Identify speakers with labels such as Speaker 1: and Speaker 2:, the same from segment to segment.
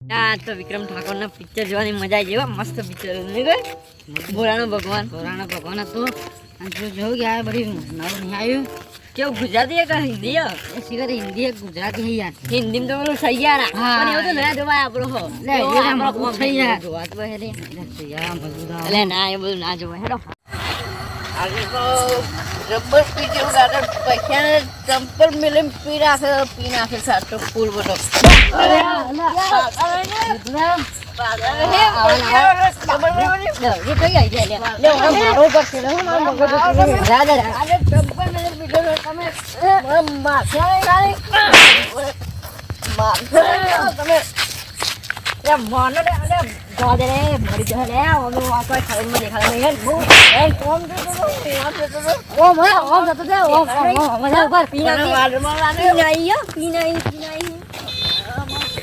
Speaker 1: આ તો વિક્રમ ઠાકોરના પિક્ચર જોવાની મજા આવી જેવા મસ્ત પિક્ચર નહીં ગઈ ભોળાનો ભગવાન હતું અને તું જોયું કે આ બધી નવું નહીં આવ્યું કેવું ગુજરાતી કે હિન્દી એ સિવાય હિન્દી ગુજરાતી હે યાર હિન્દીમાં તો પેલું સૈયારા પણ એવું તો ના જોવાય આપણો હો આપણો સૈયારા જોવા તો હે રે સૈયારા મજબૂત એટલે ના એ બધું ના જોવાય હેડો આજે તો રબર પી જેવું ગાડર પૈસા ચંપલ મિલે પી નાખે સાતો ફૂલ બધો અરે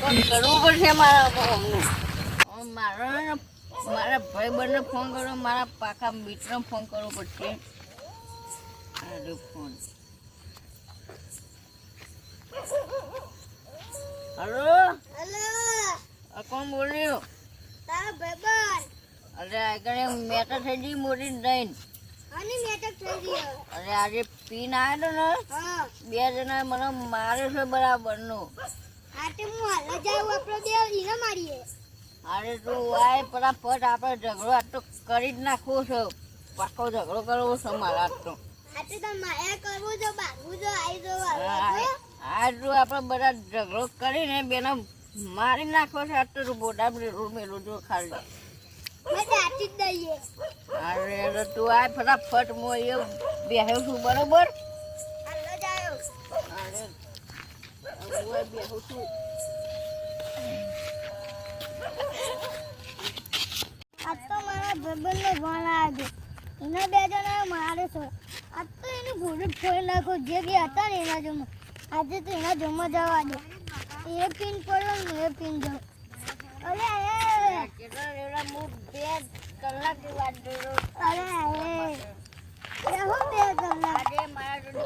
Speaker 1: કરવું પડશે મારા ભાઈબંધને ફોન કરો મારા પાકા મિત્રને ફોન કરવો પડશે ફોન હલો કોણ બોલ્યું અરે આગળ મેટર થઈ ગઈ મોટી દઈને અરે આજે પીન આવ્યો ને બે જણા મને મારે છે બરાબર નું અરે તું આય ફટાફટ આપણે ઝઘડો આટલો કરી જ નાખવો છે પાકો ઝઘડો કરવો છે મારે આટલો આટલું આપણે બધા ઝઘડો કરીને બેને મારી નાખવો છે આટલું બોડા મેલું જો ખાલી અરે તું આય ફટાફટ હું એ બેહ્યો છું બરોબર અરે બેહું છું
Speaker 2: આજ તો મારા ભાઈબંધને ફોન આવ્યો એના બે જણા મારે છે આજ તો એનું ફોટો ફોડી નાખો જે બી હતા ને એના જમવા આજે તો એના જમવા જવા દે એ પિન પડ્યો ને એ પિન જાવ અરે
Speaker 1: હું 2 કલાકની વાત જોયો
Speaker 2: અરે હું 2 કલાક
Speaker 1: આજે મારા જોડે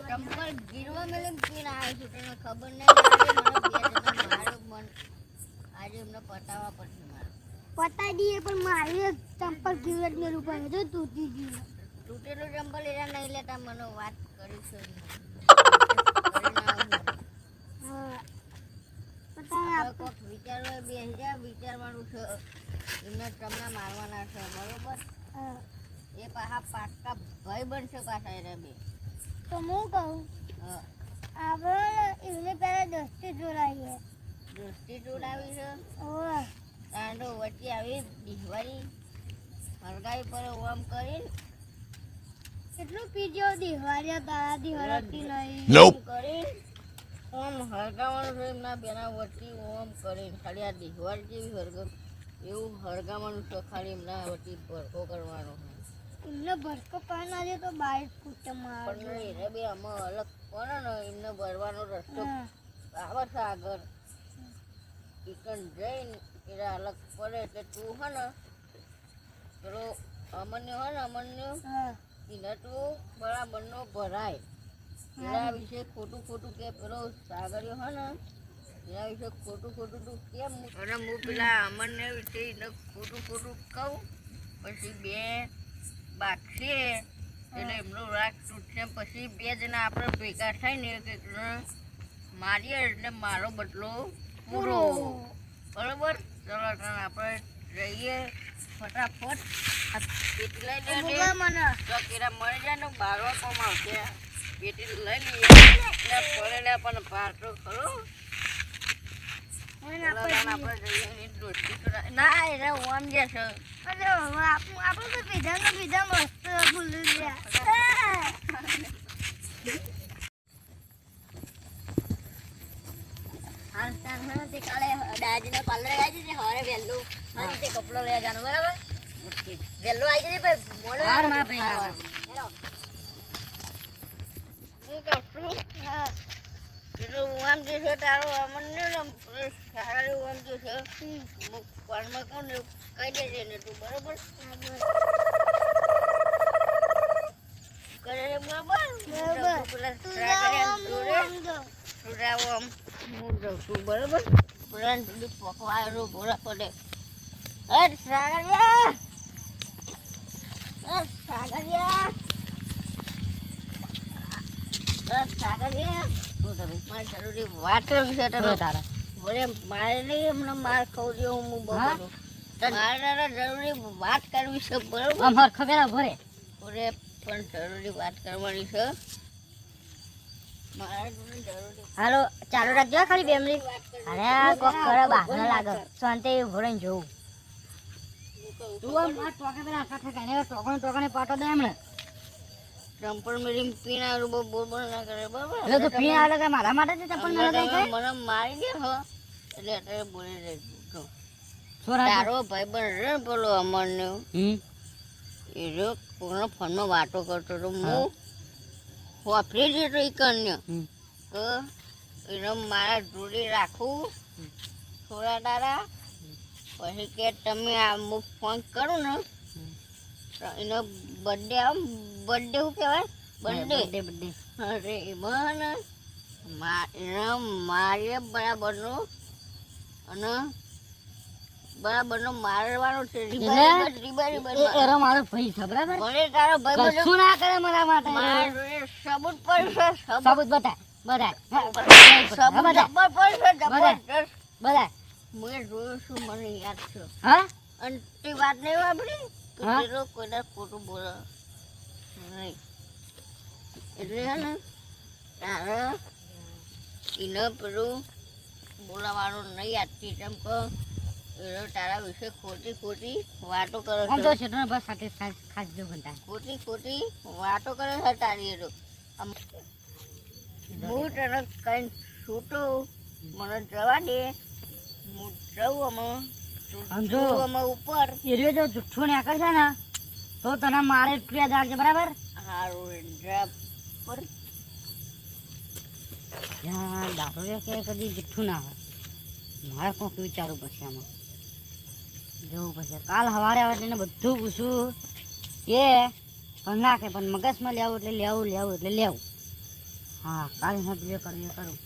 Speaker 1: ચંપલ ગીરવા મેલે પીને આવ્યો છું તને ખબર નહીં આજે એમને પતાવવા પડશે મારે
Speaker 2: પતાવી દઈએ પણ મારી ચંપલ ગીરવા જ મેલું પડે જો તૂટી ગયું
Speaker 1: તૂટેલું ચંપલ એના નહીં લેતા મને વાત કરીશું વિચારવાનું છે એમને તમને મારવાના છે બરોબર એ પાછા પાકા ભાઈ બનશે પાછા એને બે
Speaker 2: તો હું કહું આપણે એમને પહેલા દોસ્તી જોડાવીએ
Speaker 1: દોસ્તી જોડાવી છે
Speaker 2: ઓહ
Speaker 1: તાંડો વચ્ચે આવી દિવાળી હરગાઈ પર ઓમ કરીને
Speaker 2: કેટલું પીજો દિવાળી તારા દિવાળી નહીં
Speaker 1: કરીને ઓમ હરગાવાનું છે એમના બેના વચ્ચે ઓમ કરીને ખાલી આ દિવાળી જેવી હરગમ એવું હરગાવાનું છે ખાલી એમના વચ્ચે ભરકો કરવાનો
Speaker 2: એમને ભરકો પાન આજે તો બાઈક કૂટે માર
Speaker 1: પણ એને બે આમાં અલગ પડે ને એમને ભરવાનો રસ્તો આવે છે આગળ ચિકન જઈને એટલે અલગ પડે એટલે તું હે ને પેલો અમન્ય હોય ને અમન્ય એને તું બરાબરનો ભરાય એના વિશે ખોટું કે પેલો સાગર્યો હોય ને એના વિશે ખોટું તું કેમ અને હું પેલા અમન્ય વિશે એને ખોટું કહું પછી બે બાકશે એટલે એમનો રાગ તૂટશે પછી બે જણા આપણે ભેગા થઈને મારીએ એટલે મારો બદલો પૂરો બરોબર ચલો આપણે જઈએ ફટાફટ આ પેટી લઈ લઈએ મને જો કેરા મળી જાય ને બારવા કોમ આવશે પેટી લઈ લઈએ એટલે પડેલે પણ પારતો ખરો આપણે જઈએ દોસ્તી ના એને ઓમ જશે
Speaker 2: અરે આપણે તો પીધા મસ્ત ભૂલી ગયા
Speaker 1: કાલે દાદીને પાર્લર આવી જશે હરે વહેલું તે કપડો લઈ જવાનું બરાબર વહેલું આવી જશે મોડું આમ જે છે તારો અમને સારા આમ જે છે કોણમાં કોણ કહી દેજે ને તું બરોબર કરે બરાબર બરાબર તું હું જાઉં છું બરાબર પ્લાન સુધી પકવાયેલું ભોળા પડે અરે સાગરિયા સાગરિયા સાગરિયા મારે જરૂરી વાત કરવી છે તારા બોલે મારે નહીં એમને માર ખાવું જોઈએ હું બહુ કરું મારે જરૂરી વાત કરવી છે બરોબર
Speaker 3: અમાર ખબર ભરે
Speaker 1: બોલે પણ જરૂરી વાત કરવાની છે મારે જરૂરી
Speaker 3: હાલો ચાલુ રાખજો ખાલી 2 મિનિટ અરે આ કોક કરે બહાર લાગે શાંતિ ભોળાઈને જોઉં તું આમ આ ટોકે પેલા આખા ઠેકાને ટોકણે પાટો દે એમને
Speaker 1: ચંપલ મેરી પીના બહુ બોલ બોલ ના કરે બરાબર
Speaker 3: એટલે તો પીણા આલે કે મારા માટે જ ચપ્પલ મેલો દે
Speaker 1: મને મારી દે હો એટલે અત્યારે બોલી રહી તો
Speaker 3: છોરા
Speaker 1: તારો ભાઈ બન રે બોલો અમરને એ જો કોનો ફોનમાં વાતો કરતો તો હું વાપરી દીધો એ કન્ય તો એને મારા જોડી રાખું થોડા દાડા પછી કે તમે આ હું ફોન કરું ને તો એનો બર્થડે આમ બર્થડે શું કહેવાય બર્થડે અરે એમાં ને મારે બરાબરનું અને બરાબરનો મારવાનો છે
Speaker 3: એરો મારો ભાઈ છે બરાબર
Speaker 1: ભલે તારો ભાઈ
Speaker 3: કશું ના કરે મારા માટે
Speaker 1: મારે સબૂત પડશે
Speaker 3: સબૂત બતાય
Speaker 1: સબૂત જબર પડશે જબરદસ્ત
Speaker 3: બતાય
Speaker 1: મેં જોયું છું મને યાદ છે
Speaker 3: હા
Speaker 1: અને તે વાત નહીં વાપરી
Speaker 3: હા?
Speaker 1: કે કોઈને ખોટું બોલે નહીં એટલે હે ને તારે એને પેલું બોલાવાનું નહીં આજથી કેમ કે એ તારા વિશે ખોટી વાતો કરે
Speaker 3: આમ તો
Speaker 1: છે
Speaker 3: છેટો બસ સાથે ખાસ જો બનતા
Speaker 1: ખોટી વાતો કરે છે તારી એ તો હું તને કઈ છૂટું મને જવા દે હું જઉં અમે
Speaker 3: સમજો.
Speaker 1: અમે ઉપર
Speaker 3: એરિયો જો જુઠ્ઠો ને આકર છે ને તો તને મારે પ્રિય દાડજે બરાબર
Speaker 1: હારું ડ્રાપ પર
Speaker 3: ત્યાં દારૂ કે કદી જુઠ્ઠું ના હોય મારે કોઈક વિચારવું પડશે આમાં જોવું પડશે કાલ સવારે આવે એટલે એને બધું પૂછું એ પણ ના કે પણ મગજમાં લેવું એટલે લેવું એટલે લેવું હા કાલે હું જે કરું એ કરું